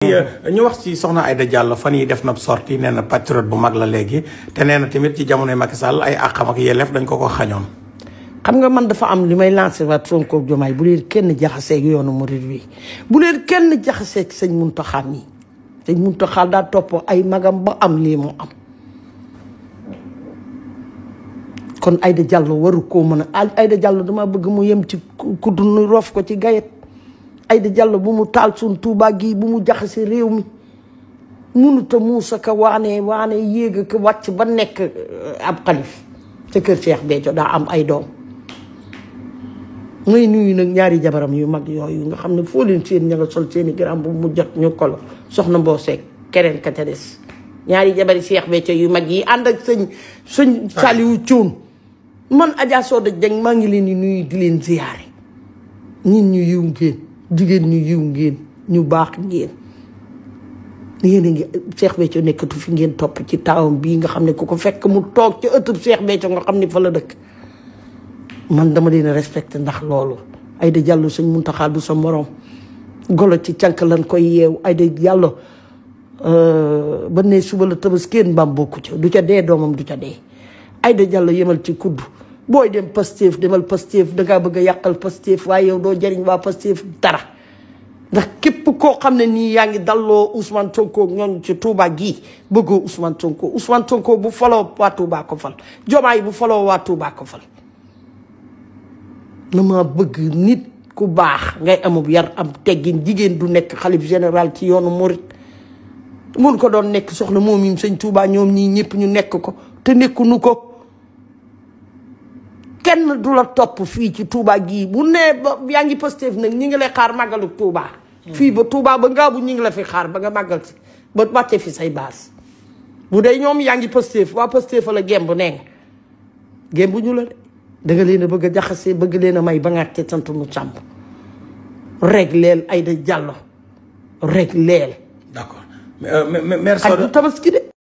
ñu wax ci soxna Aïda Diallo fan yi def na sortie nee na patriote bu mag la léegi te nee na tamit ci jamonoy Macky Sall ay àqam ak yelleef dañ ko xañoon. xam nga man dafa am li may lancé waat Sonko ak Diomaye bu leen kenn jaxaseeg yoonu murid wi bu leen kenn jaxaseeg sëñ Mountakha mi sëñ Mountakha daa topp ay magam ba am lii mu am. kon Aïda Diallo waru koo mën a Aïda Diallo dama bëgg mu yem ci kuddu nu rof ko ci gayet Aïda Diallo bu mu taal suñ Tuubaa gi bu mu jaxase réew mi munuta muusa ka waane yéega ka wàcc ba nekk ab xalif ca kër Cheikh Béthio daa am ay doom ngay nuyu nag ñaari jabaram yu mag yooyu nga xam ne foo leen seen ña nga sol seeni garam bu mu jot ñu kolo soxna Mboose keneen ka ca des ñaari jabari Cheikh Béthio yu mag yi ànd ak sëñ Saliou Thioune man Adja Soda Dieng maa ngi leen di nuyu di leen ziyaare nit ñu yiw ngeen jigéen ñu yiw ngeen ñu baax ngeen yéen a ngi Cheikh Béthio nekkatu fi ngeen topp ci taawam bii nga xam ne ku ko fekk mu toog ci ëttub Cheikh Béthio nga xam ne fa la dëkk man dama leen respecté ndax loolu Aïda Diallo sëñ Mountakha du sa morom golo ci cànk lan koy yeew Aïda Diallo ba ne suba la Tabaski mbaam bokku ca du ca dee doomam du ca dee Aïda Diallo yemal ci kudd booy dem Pastef demal Pastef dangaa bëgg a yàqal Pastef waaye yow doo jariñ waa Pastef dara ndax képp koo xam ne nii yaa ngi dalloo Ousmane Sonko ñoon ci Touba gii bëggoo Ousmane Sonko bu faloo waa Touba ko fal Diomaye bu faloo waa Touba ko fal na ma bëgg nit ku baax ngay amub yar am teggin jigéen du nekk xalif général ci yoonu murit mun ko doon nekk soxna moom yi sëñ Touba ñoom ñii ñëpp ñu nekk ko te nekkunu ko kenn du la topp fii ci Touba gii bu nee ba yaa ngi Pastef nag ñi ngi lay xaar màggalu Touba fii ba Touba ba ngaabu ñi ngi la fi xaar ba nga màggal si ba wàcce fi say baas bu dee ñoom yaa ngi Pastef waa Pastef la gemb nee nga gembu ñu la de danga leen a bëgg a jaxase bëgg leen a may ba nga te sant nu sàmb rek leel Aïda Diallo rek leel d'accord mais Mère Soda Tabaski de